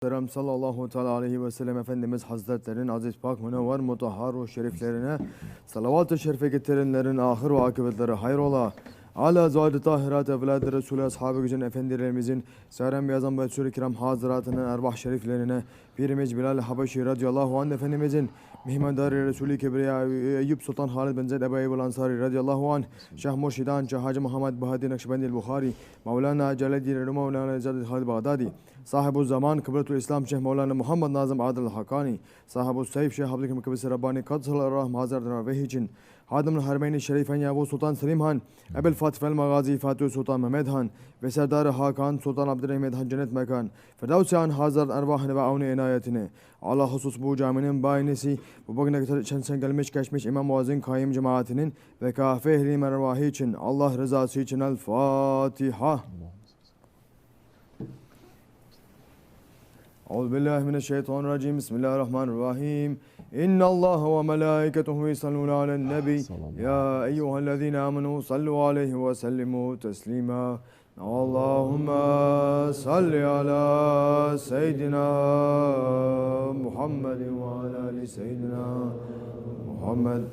Muhterem sallallahu teala aleyhi ve sellem Efendimiz Hazretlerinin aziz pak münevver mutahhar şeriflerine salavat-ı şerife getirenlerin ahir ve akıbetleri hayrola. Ala zâd-ı tahirat evlad-ı Resulü Ashabi gücün efendilerimizin Sâren Beyazan ve Sürü Kiram Hazretlerinin erbah şeriflerine Pirimiz Bilal Habeşi radıyallahu anh Efendimizin Mihmandar-ı Resulü Kibriya Eyyub Sultan Halid bin Zeyd Ebu Eyyub Ansari radıyallahu anh Şah Murşidan Şah Hacı Muhammed Bahadi Nakşibendi Bukhari Mevlana Celal Mevlana Zad Halid Bağdadi Sahibu Zaman Kıbretul İslam Şeyh Mevlana Muhammed Nazım Adil Hakkani Sahibu Sayf Şeyh Abdülkerim Kıbrıs Rabbani Kadsallar Rahim Hazretleri ve için Hadım Harmeyn-i Şerifen Yavu Sultan Selim Han, Ebel Fatih el Magazi Fatih Sultan Mehmed Han ve Serdar Hakan Sultan Abdülhamid Han cennet mekan. Firdevsi Han Hazret ervahını ve avni inayetini. Allah husus bu caminin bayinesi, bu bugüne kadar içerisinden gelmiş geçmiş İmam Muazzin Kayyum cemaatinin ve kahve ehli mervahi için, Allah rızası için El Fatiha. أعوذ بالله من الشيطان الرجيم بسم الله الرحمن الرحيم إن الله وملائكته يصلون على النبي يا أيها الذين آمنوا صلوا عليه وسلموا تسليما اللهم صل على سيدنا محمد وعلى آل سيدنا محمد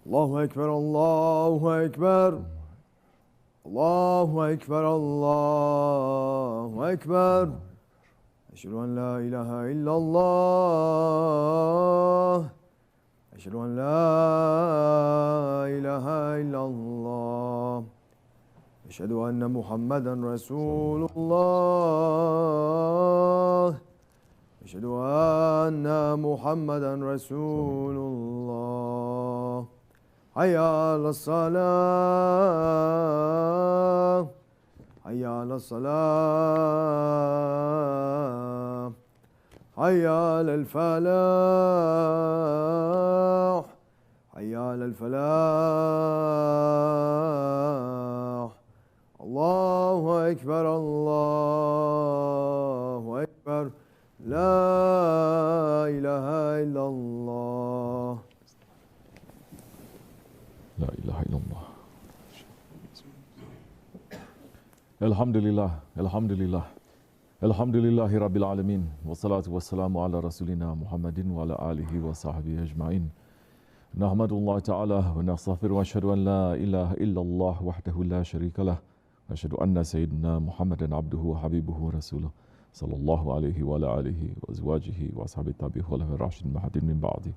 الله أكبر الله أكبر الله أكبر الله أكبر أشهد أن لا إله إلا الله أشهد أن لا إله إلا الله أشهد أن محمدا رسول الله أشهد أن محمدا رسول الله حي على الصلاة حي على الصلاة حي على الفلاح حي على الفلاح الله أكبر الله أكبر لا إله إلا الله La ilahe illallah. Elhamdülillah, elhamdülillah. Elhamdülillahi Rabbil alemin. Ve salatu ve selamu ala Resulina Muhammedin ve ala alihi ve sahbihi ecmain. Nahmedullah Teala ve nestağfir ve eşhedü en la ilahe illallah vahdehu la şerike leh. Ve eşhedü enne seyyidina Muhammeden abduhu ve habibuhu ve resuluh. Sallallahu aleyhi ve ala alihi ve ezvacihi ve ashabi tabihi ve lefe raşidin mahadin min ba'di.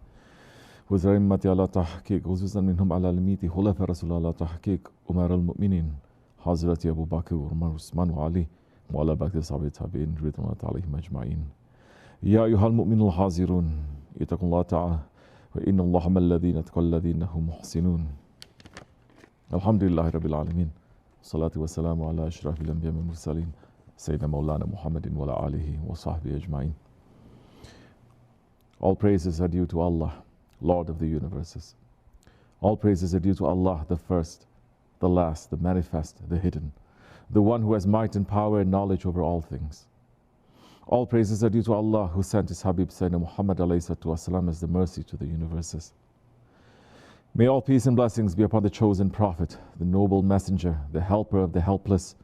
وزرمة على تحقيق خصوصا منهم على الميت خلفاء رسول الله على تحقيق أمر المؤمنين حضرة أبو بكر وعمر وعثمان وعلي وعلى بقية الصحابة التابعين رضوان الله عليهم أجمعين. يا أيها المؤمنون الحاضرون اتقوا الله تعالى وإن الله مع الذين اتقوا الذين هم محسنون. الحمد لله رب العالمين والصلاة والسلام على أشرف الأنبياء والمرسلين سيدنا مولانا محمد وعلى آله وصحبه أجمعين. All praises are due to Allah, Lord of the universes. All praises are due to Allah, the first, the last, the manifest, the hidden, the one who has might and power and knowledge over all things. All praises are due to Allah who sent His Habib Sayyidina Muhammad ﷺ as the mercy to the universes. May all peace and blessings be upon the chosen prophet, the noble messenger, the helper of the helpless,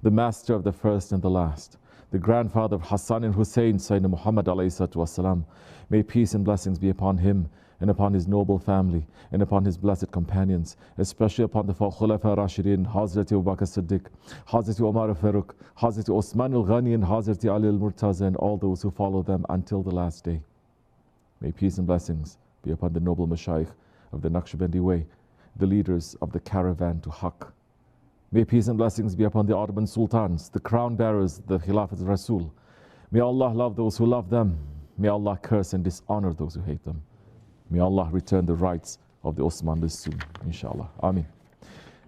the master of the first and the last, the grandfather of Hassan and Hussein, Sayyidina Muhammad ﷺ. May peace and blessings be upon him and upon his noble family, and upon his blessed companions, especially upon the Khulafa Rashidin, Hazrat Abu Bakr Siddiq, Hazrat Umar Farooq, Hazrat Osman al-Ghani, and Hazrat Ali al-Murtaza, and all those who follow them until the last day. May peace and blessings be upon the noble Mashaykh of the Naqshbandi way, the leaders of the caravan to Hakk. May peace and blessings be upon the Ottoman Sultans, the crown bearers, the Khilafat Rasul. May Allah love those who love them. May Allah curse and dishonor those who hate them. May Allah return the rights of the OSMANLI soon, inshallah. Ameen.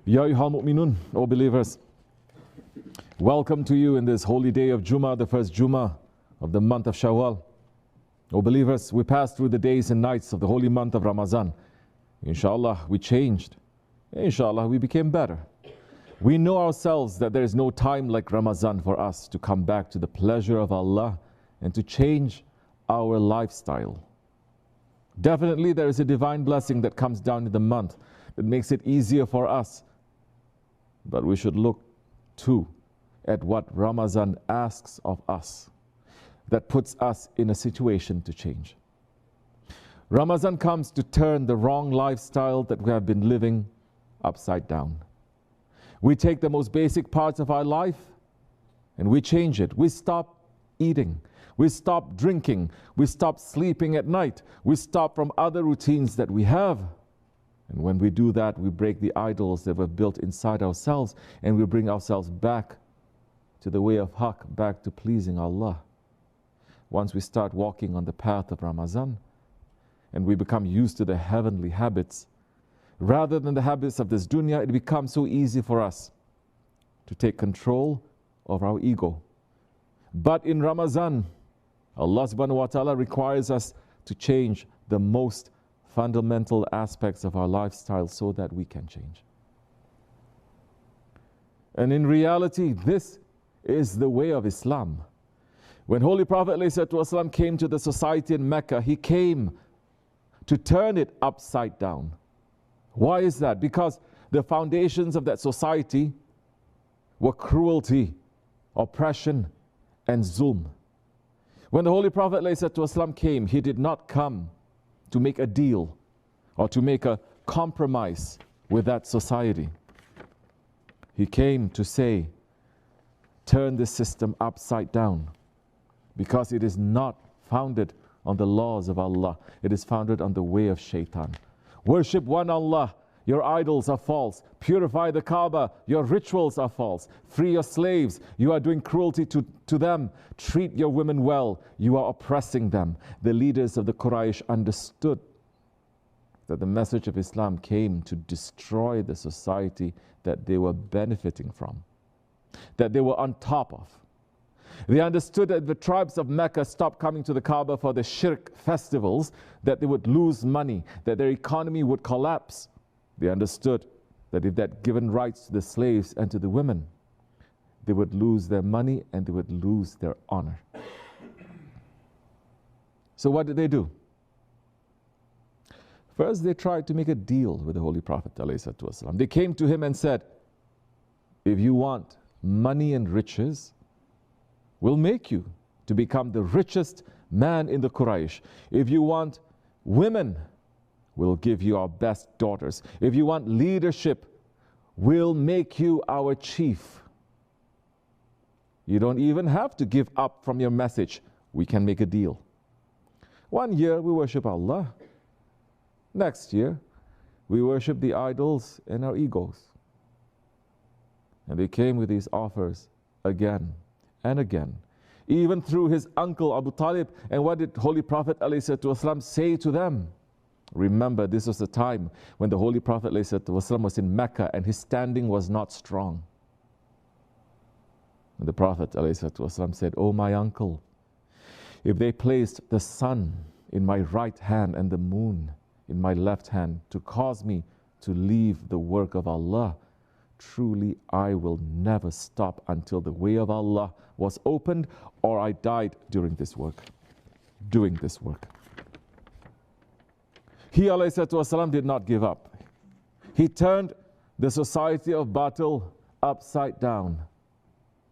Ya ayyuhal mu'minun, O believers, welcome to you in this holy day of Jummah, the first Jummah of the month of Shawwal. O believers, we passed through the days and nights of the holy month of Ramadan. Inshallah, we changed. Inshallah, we became better. We know ourselves that there is no time like Ramadan for us to come back to the pleasure of Allah and to change our lifestyle. Definitely there is a divine blessing that comes down in the month that makes it easier for us. But we should look to at what Ramadan asks of us that puts us in a situation to change. Ramadan comes to turn the wrong lifestyle that we have been living upside down. We take the most basic parts of our life and we change it. We stop eating. We stop drinking. We stop sleeping at night. We stop from other routines that we have. And when we do that, we break the idols that were built inside ourselves and we bring ourselves back to the way of Hakk, back to pleasing Allah. Once we start walking on the path of Ramadan and we become used to the heavenly habits, rather than the habits of this dunya, it becomes so easy for us to take control of our ego. But in Ramadan, Allah subhanahu wa ta'ala requires us to change the most fundamental aspects of our lifestyle so that we can change. And in reality, this is the way of Islam. When Holy Prophet ﷺ came to the society in Mecca, he came to turn it upside down. Why is that? Because the foundations of that society were cruelty, oppression, and zulm. When the Holy Prophet ﷺ came, he did not come to make a deal or to make a compromise with that society. He came to say, turn this system upside down, because it is not founded on the laws of Allah. It is founded on the way of shaitan. Worship one Allah. Your idols are false. Purify the Kaaba. Your rituals are false. Free your slaves. You are doing cruelty to them. Treat your women well. You are oppressing them. The leaders of the Quraysh understood that the message of Islam came to destroy the society that they were benefiting from, that they were on top of. They understood that if the tribes of Mecca stopped coming to the Kaaba for the shirk festivals, that they would lose money, that their economy would collapse. They understood that if they had given rights to the slaves and to the women, they would lose their money and they would lose their honor. So what did they do? First, they tried to make a deal with the Holy Prophet ﷺ. They came to him and said, if you want money and riches, we'll make you to become the richest man in the Quraysh. If you want women, we'll give you our best daughters. If you want leadership, we'll make you our chief. You don't even have to give up from your message. We can make a deal. One year we worship Allah. Next year we worship the idols and our egos. And they came with these offers again and again, even through his uncle Abu Talib. And what did Holy Prophet ﷺ say to them? Remember, this was the time when the Holy Prophet ﷺ was in Mecca and his standing was not strong. And the Prophet ﷺ said, "Oh my uncle, if they placed the sun in my right hand and the moon in my left hand to cause me to leave the work of Allah, truly I will never stop until the way of Allah was opened or I died during this work, doing this work." He ﷺ did not give up. He turned the society of Batil upside down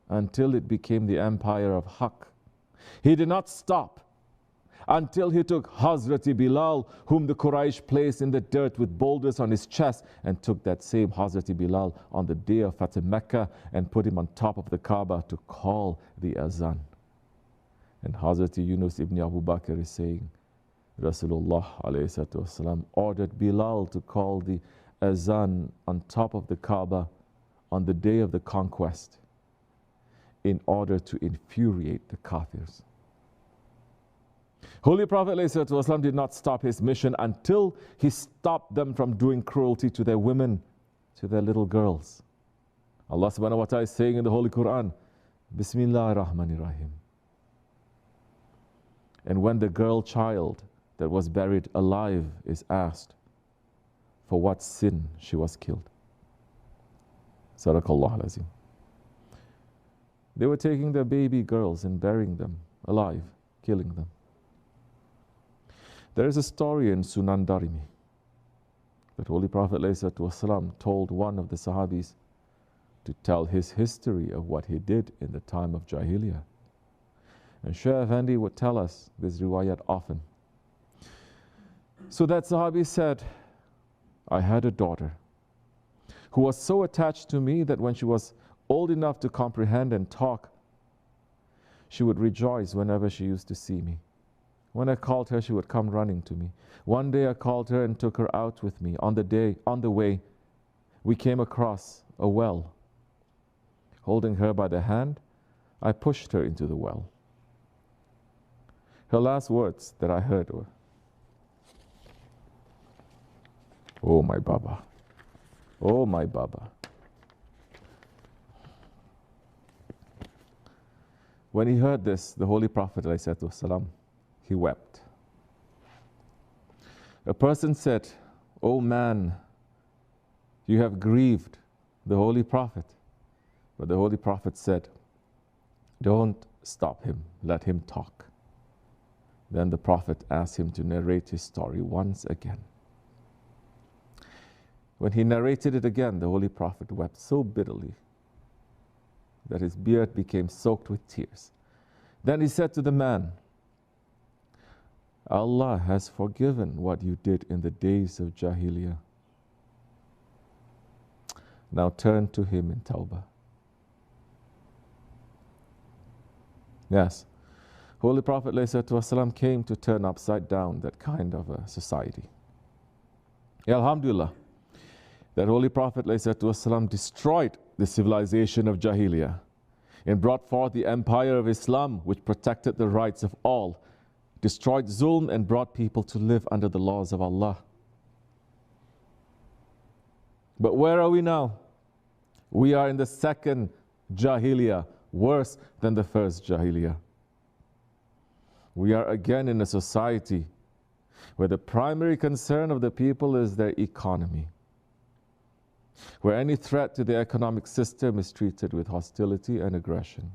until it became the empire of Hakk. He did not stop until he took Hazrati Bilal, whom the Quraysh placed in the dirt with boulders on his chest, and took that same Hazrati Bilal on the day of Fatih Mecca and put him on top of the Kaaba to call the azan. And Hazrati Yunus ibn Abu Bakr is saying, Rasulullah ﷺ ordered Bilal to call the azan on top of the Kaaba on the day of the conquest in order to infuriate the Kafirs. Holy Prophet ﷺ did not stop his mission until he stopped them from doing cruelty to their women, to their little girls. Allah subhanahu wa ta'ala is saying in the Holy Quran, BismillahirRahmanirRahim. And when the girl child that was buried alive is asked for what sin she was killed. Sadaqallah al-Azim. They were taking their baby girls and burying them alive, killing them. There is a story in Sunan Darimi that Holy Prophet ﷺ told one of the Sahabis to tell his history of what he did in the time of Jahiliya. And Shaykh Effendi would tell us this riwayat often. So that Sahabi said, I had a daughter who was so attached to me that when she was old enough to comprehend and talk, she would rejoice whenever she used to see me. When I called her, she would come running to me. One day I called her and took her out with me. On the way, we came across a well. Holding her by the hand, I pushed her into the well. Her last words that I heard were, "Oh my Baba, oh my Baba." When he heard this, the Holy Prophet ﷺ, he wept. A person said, "Oh man, you have grieved the Holy Prophet." But the Holy Prophet said, "Don't stop him, let him talk." Then the Prophet asked him to narrate his story once again. When he narrated it again, the Holy Prophet wept so bitterly that his beard became soaked with tears. Then he said to the man, "Allah has forgiven what you did in the days of Jahiliya. Now turn to him in Tawbah." Yes, Holy Prophet ﷺ came to turn upside down that kind of a society. Alhamdulillah, that Holy Prophet ﷺ destroyed the civilization of Jahiliya and brought forth the empire of Islam, which protected the rights of all, destroyed zulm and brought people to live under the laws of Allah. But where are we now? We are in the second Jahiliya, worse than the first Jahiliya. We are again in a society where the primary concern of the people is their economy, where any threat to the economic system is treated with hostility and aggression.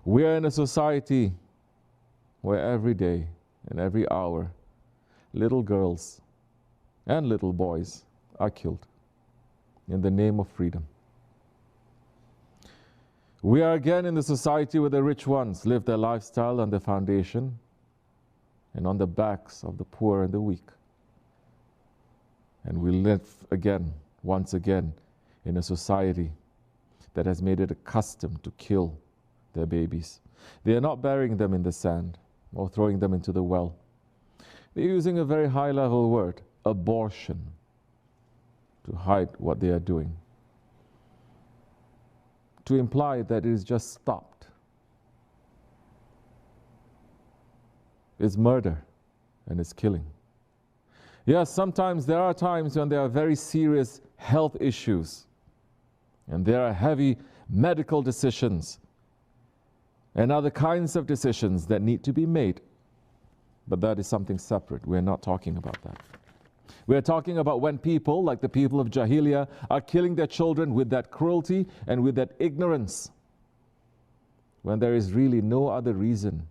We are in a society where every day and every hour, little girls and little boys are killed in the name of freedom. We are again in the society where the rich ones live their lifestyle on the foundation and on the backs of the poor and the weak. And we live again, once again, in a society that has made it a custom to kill their babies. They are not burying them in the sand or throwing them into the well. They're using a very high-level word, abortion, to hide what they are doing, to imply that it is just stopped. It's murder and it's killing. Yes, sometimes there are times when there are very serious health issues and there are heavy medical decisions and other kinds of decisions that need to be made. But that is something separate. We're not talking about that. We're talking about when people, like the people of Jahiliya, are killing their children with that cruelty and with that ignorance, when there is really no other reason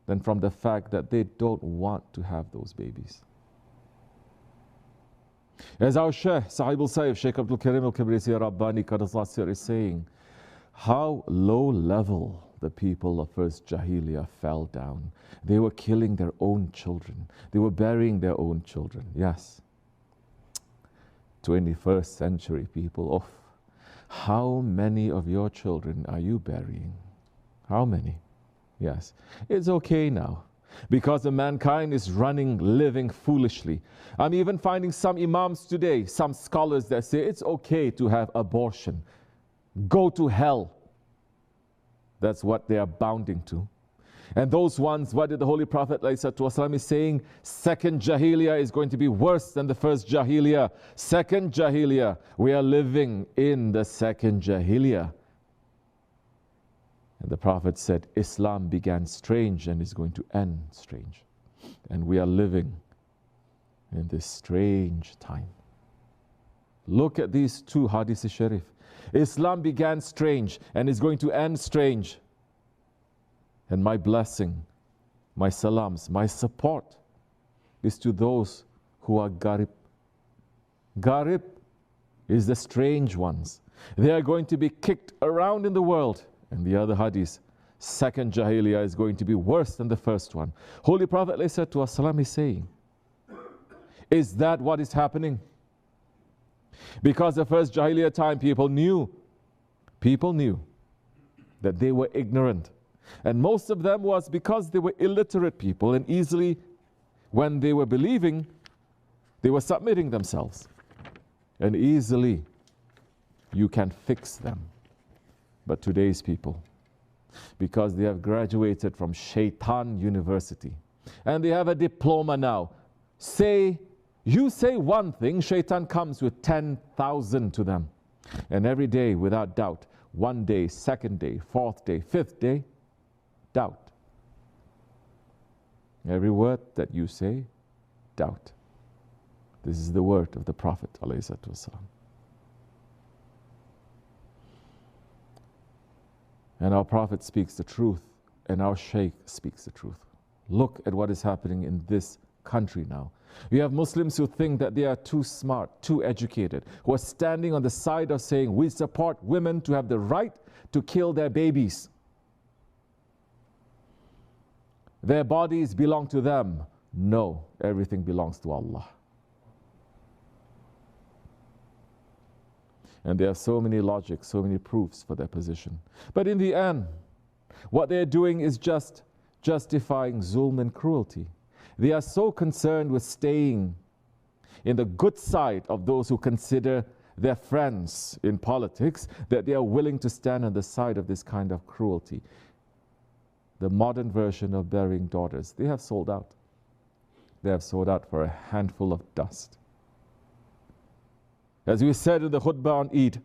than from the fact that they don't want to have those babies. As our Shaykh, Sahib al-Sayyid, Shaykh Abdul Karim al-Kibrisi Rabbani Qadasasir is saying, how low level the people of first Jahiliya fell down. They were killing their own children. They were burying their own children. Yes. 21st century people, oh, how many of your children are you burying? How many? Yes. It's okay now, because the mankind is living foolishly. I'm even finding some imams today, some scholars that say it's okay to have abortion. Go to hell. That's what they are bounding to. And those ones, what did the Holy Prophet ﷺ is saying? Second Jahiliya is going to be worse than the first Jahiliya. Second Jahiliya. We are living in the second Jahiliya. And the Prophet said, Islam began strange and is going to end strange. And we are living in this strange time. Look at these two hadith sharif. Islam began strange and is going to end strange. And my blessing, my salams, my support is to those who are garib. Garib is the strange ones. They are going to be kicked around in the world. And the other hadith, second Jahiliya is going to be worse than the first one. Holy Prophet ﷺ is saying, is that what is happening? Because the first Jahiliya time, people knew that they were ignorant. And most of them was because they were illiterate people, and easily, when they were believing, they were submitting themselves. And easily, you can fix them. But today's people, because they have graduated from Shaitan University, and they have a diploma now, you say one thing, Shaitan comes with 10,000 to them. And every day, without doubt, one day, second day, fourth day, fifth day, doubt. Every word that you say, doubt. This is the word of the Prophet ﷺ. And our Prophet speaks the truth, and our Shaykh speaks the truth. Look at what is happening in this country now. We have Muslims who think that they are too smart, too educated, who are standing on the side of saying, we support women to have the right to kill their babies. Their bodies belong to them. No, everything belongs to Allah. And there are so many logics, so many proofs for their position. But in the end, what they're doing is just justifying zulm and cruelty. They are so concerned with staying in the good side of those who consider their friends in politics that they are willing to stand on the side of this kind of cruelty. The modern version of burying daughters, they have sold out. They have sold out for a handful of dust. As we said in the khutbah on Eid,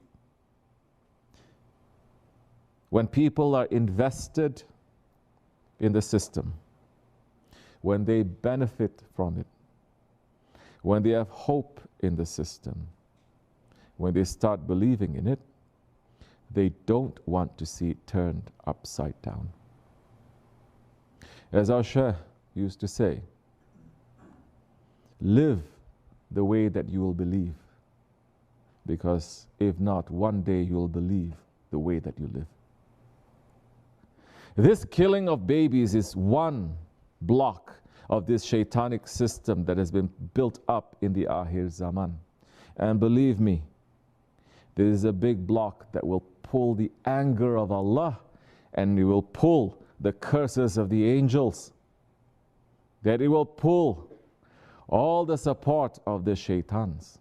when people are invested in the system, when they benefit from it, when they have hope in the system, when they start believing in it, they don't want to see it turned upside down. As our Shaykh used to say, live the way that you will believe, because if not, one day you will believe the way that you live. This killing of babies is one block of this shaitanic system that has been built up in the Ahirzaman. And believe me, there is a big block that will pull the anger of Allah, and it will pull the curses of the angels, that it will pull all the support of the shaitans.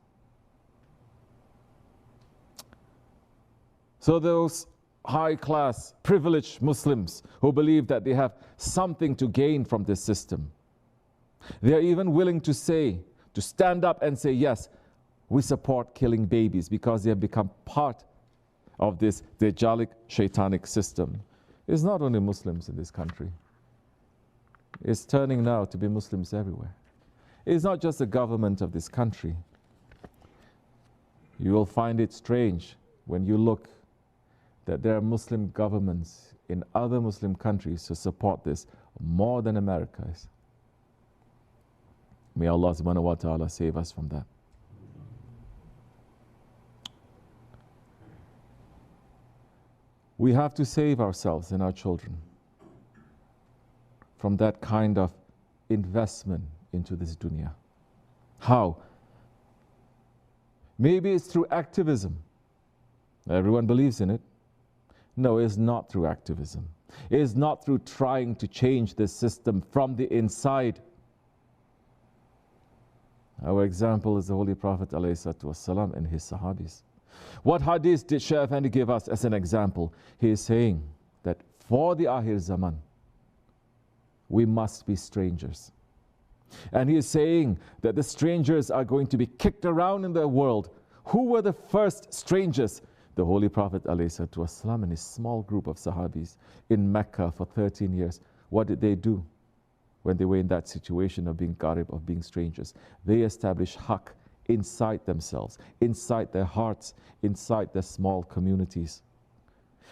So those high-class, privileged Muslims who believe that they have something to gain from this system, they are even willing to stand up and say, yes, we support killing babies, because they have become part of this Dajjalic, shaitanic system. It's not only Muslims in this country. It's turning now to be Muslims everywhere. It's not just the government of this country. You will find it strange when you look that there are Muslim governments in other Muslim countries who support this more than America is. May Allah subhanahu wa ta'ala save us from that. We have to save ourselves and our children from that kind of investment into this dunya. How? Maybe it's through activism. Everyone believes in it. No, it's not through activism. It is not through trying to change the system from the inside. Our example is the Holy Prophet ﷺ and his Sahabis. What hadith did Shaykh Effendi give us as an example? He is saying that for the Ahirzaman, we must be strangers. And he is saying that the strangers are going to be kicked around in the world. Who were the first strangers? The Holy Prophet ﷺ and his small group of Sahabis in Mecca for 13 years. What did they do when they were in that situation of being gharib, of being strangers? They established Hakk inside themselves, inside their hearts, inside their small communities.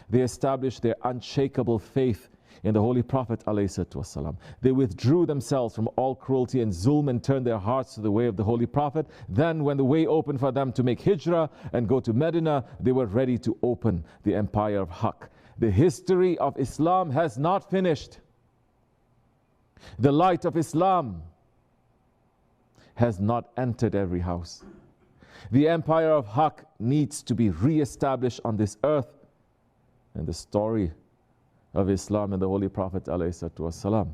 They established their unshakable faith in the Holy Prophet ﷺ. They withdrew themselves from all cruelty and zulm and turned their hearts to the way of the Holy Prophet. Then when the way opened for them to make hijrah and go to Medina, they were ready to open the empire of Hakk. The history of Islam has not finished. The light of Islam has not entered every house. The empire of Hakk needs to be re-established on this earth. And the story of Islam and the Holy Prophet ﷺ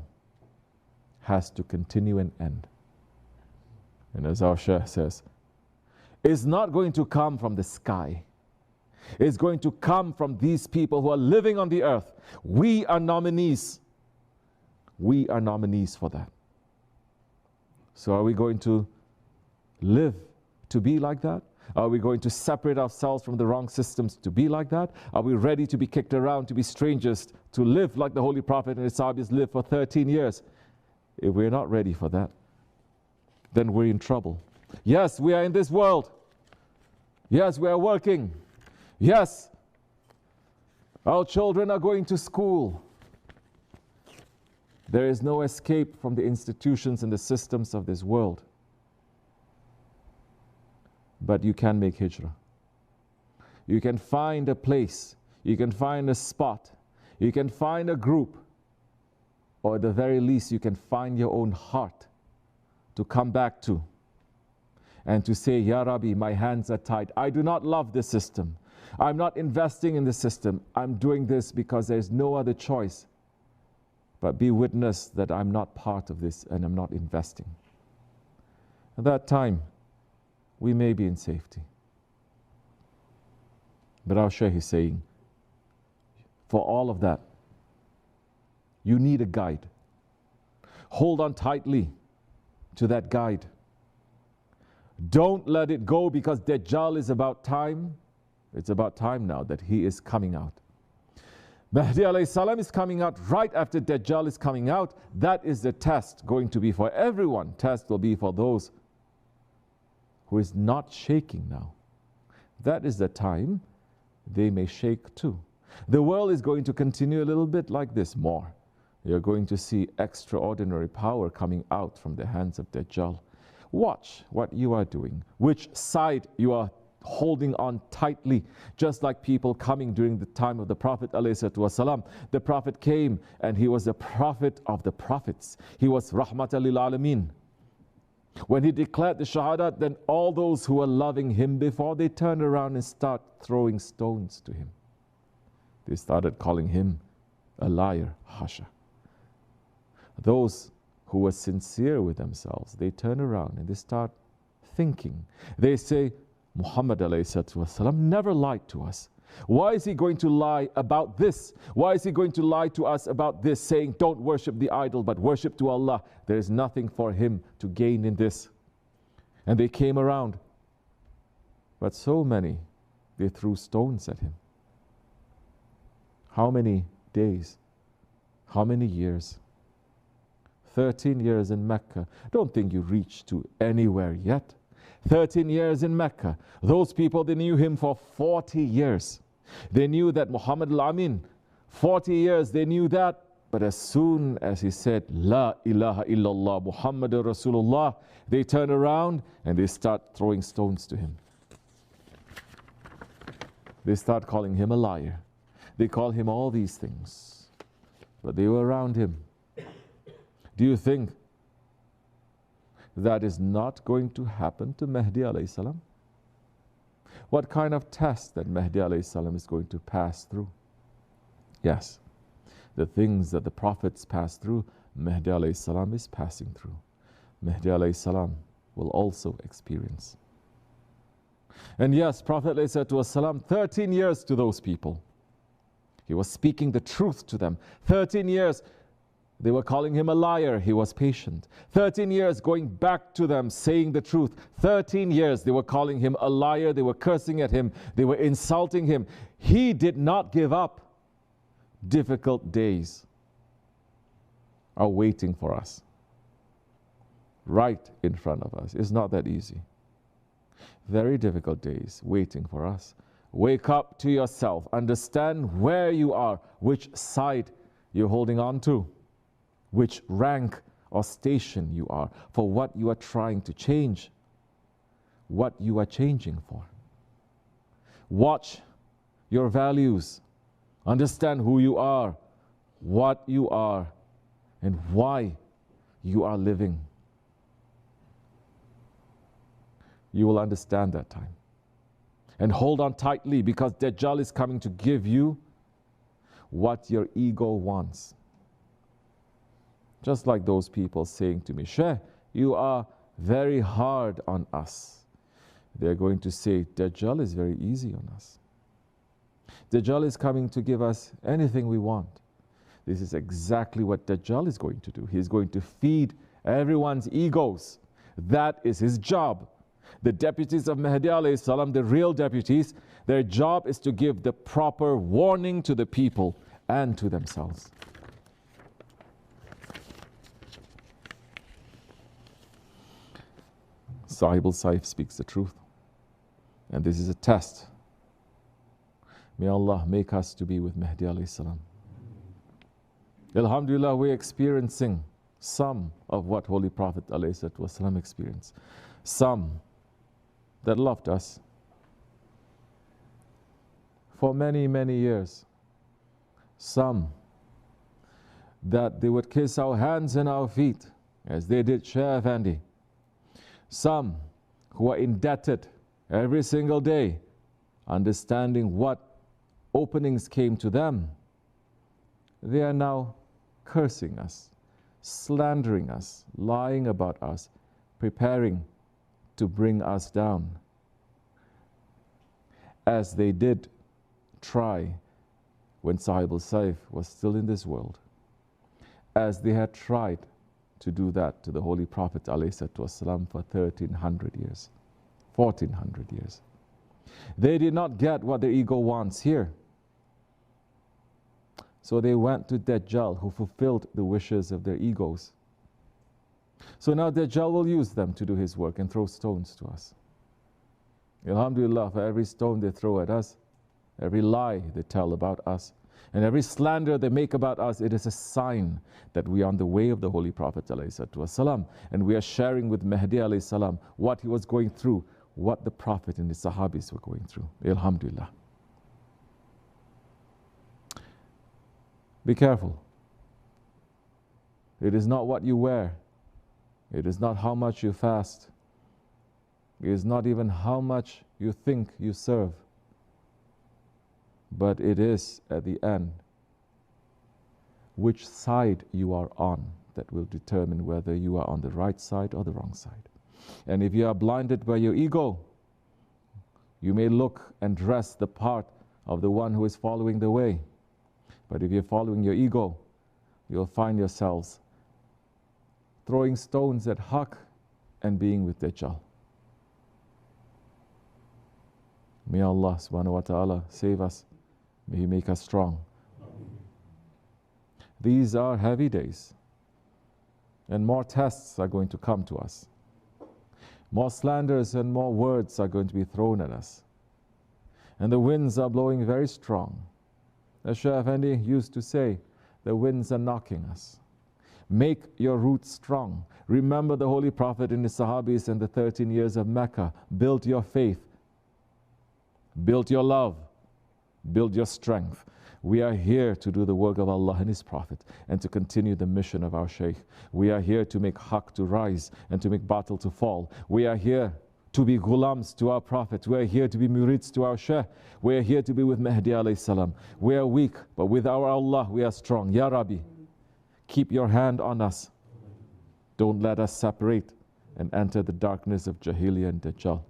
has to continue and end. And as our Shaykh says, it's not going to come from the sky. It's going to come from these people who are living on the earth. We are nominees. We are nominees for that. So are we going to live to be like that? Are we going to separate ourselves from the wrong systems to be like that? Are we ready to be kicked around, to be strangers, to live like the Holy Prophet and his Sahabis lived for 13 years? If we're not ready for that, then we're in trouble. Yes, we are in this world. Yes, we are working. Yes, our children are going to school. There is no escape from the institutions and the systems of this world. But you can make hijrah. You can find a place, you can find a spot, you can find a group, or at the very least you can find your own heart to come back to and to say, Ya Rabbi, my hands are tied. I do not love this system. I'm not investing in the system. I'm doing this because there's no other choice. But be witness that I'm not part of this and I'm not investing. At that time, we may be in safety. But our Shaykh is saying, for all of that, you need a guide. Hold on tightly to that guide. Don't let it go because Dajjal is about time. It's about time now that he is coming out. Mahdi alayhi salam is coming out right after Dajjal is coming out. That is the test going to be for everyone. Test will be for those who is not shaking now. That is the time they may shake too. The world is going to continue a little bit like this more. You're going to see extraordinary power coming out from the hands of Dajjal. Watch what you are doing, which side you are holding on tightly, just like people coming during the time of the Prophet ﷺ. The Prophet came and he was the prophet of the prophets. He was Rahmatan lil Alameen. When he declared the Shahadat, then all those who were loving him before, they turned around and start throwing stones to him. They started calling him a liar, Hasha. Those who were sincere with themselves, they turn around and they start thinking. They say, Muhammad ﷺ never lied to us. Why is he going to lie about this? Why is he going to lie to us about this, saying don't worship the idol but worship to Allah? There is nothing for him to gain in this. And they came around. But so many, they threw stones at him. How many days? How many years? 13 years in Mecca. Don't think you reached to anywhere yet. 13 years in Mecca. Those people, they knew him for 40 years. They knew that Muhammad al-Amin, 40 years, they knew that. But as soon as he said, La ilaha illallah Muhammadur Rasulullah, they turn around and they start throwing stones to him. They start calling him a liar. They call him all these things. But they were around him. Do you think that is not going to happen to Mahdi alayhi salam? What kind of test that Mahdi alayhi salam is going to pass through? Yes, the things that the prophets passed through, Mahdi alayhi salam is passing through. Mahdi alayhi salam will also experience. And yes, Prophet alayhi salam, 13 years to those people. He was speaking the truth to them. 13 years. They were calling him a liar. He was patient. 13 years going back to them, saying the truth. 13 years they were calling him a liar. They were cursing at him. They were insulting him. He did not give up. Difficult days are waiting for us. Right in front of us. It's not that easy. Very difficult days waiting for us. Wake up to yourself. Understand where you are, which side you're holding on to, which rank or station you are, for what you are trying to change, what you are changing for. Watch your values. Understand who you are, what you are, and why you are living. You will understand that time. And hold on tightly, because Dajjal is coming to give you what your ego wants. Just like those people saying to me, Sheikh, you are very hard on us. They're going to say, Dajjal is very easy on us. Dajjal is coming to give us anything we want. This is exactly what Dajjal is going to do. He's going to feed everyone's egos. That is his job. The deputies of Mahdi alayhi salam, the real deputies, their job is to give the proper warning to the people and to themselves. Sahib al-Saif speaks the truth. And this is a test. May Allah make us to be with Mahdi alayhi salam. Alhamdulillah, we're experiencing some of what Holy Prophet alayhi salam experienced. Some that loved us for many, many years. Some that they would kiss our hands and our feet as they did Shaykh Effendi. Some who are indebted every single day, understanding what openings came to them. They are now cursing us, slandering us, lying about us, preparing to bring us down, as they did try when Sahib al-Saif was still in this world, as they had tried to do that to the Holy Prophet ﷺ for 1300 years, 1400 years. They did not get what their ego wants here. So they went to Dajjal, who fulfilled the wishes of their egos. So now Dajjal will use them to do his work and throw stones to us. Alhamdulillah, for every stone they throw at us, every lie they tell about us, and every slander they make about us, it is a sign that we are on the way of the Holy Prophet ﷺ, and we are sharing with Mahdi ﷺ what he was going through, what the Prophet and the Sahabis were going through. Alhamdulillah. Be careful. It is not what you wear. It is not how much you fast. It is not even how much you think you serve. But it is, at the end, which side you are on that will determine whether you are on the right side or the wrong side. And if you are blinded by your ego, you may look and dress the part of the one who is following the way. But if you're following your ego, you'll find yourselves throwing stones at Hakk and being with Dajjal. May Allah subhanahu wa ta'ala save us. May He make us strong. These are heavy days, and more tests are going to come to us. More slanders and more words are going to be thrown at us. And the winds are blowing very strong. As Shaykh Effendi used to say, the winds are knocking us. Make your roots strong. Remember the Holy Prophet and the Sahabis and the 13 years of Mecca. Build your faith. Build your love. Build your strength. We are here to do the work of Allah and His Prophet and to continue the mission of our Shaykh. We are here to make Hakk to rise and to make batil to fall. We are here to be ghulams to our Prophet. We are here to be murids to our Shaykh. We are here to be with Mahdi alayhi salam. We are weak, but with our Allah we are strong. Ya Rabbi, keep your hand on us. Don't let us separate and enter the darkness of Jahiliya and Dajjal.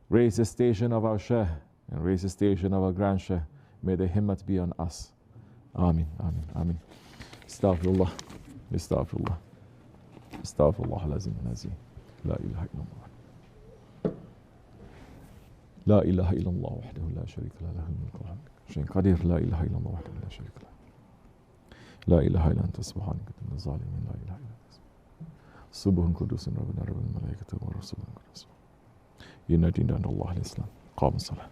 Raise the station of our Shaykh and raise the station of our grand Shaykh. May the himmat be on us. Ameen, ameen, ameen. Astaghfirullah, astaghfirullah, astaghfirullah al-azim al-azim. La ilaha illallah. La ilaha illallah wahdahu la sharika la lahu al-mulku wa lahu qadir. La ilaha illallah wahdahu la sharika la. La ilaha illa anta subhanaka inna zalimin. La ilaha illa anta. Subhan qudusun rabbuna rabbil malaikati wa rasulun qudus. Inna dinna Allah al-Islam. Qam as-salah.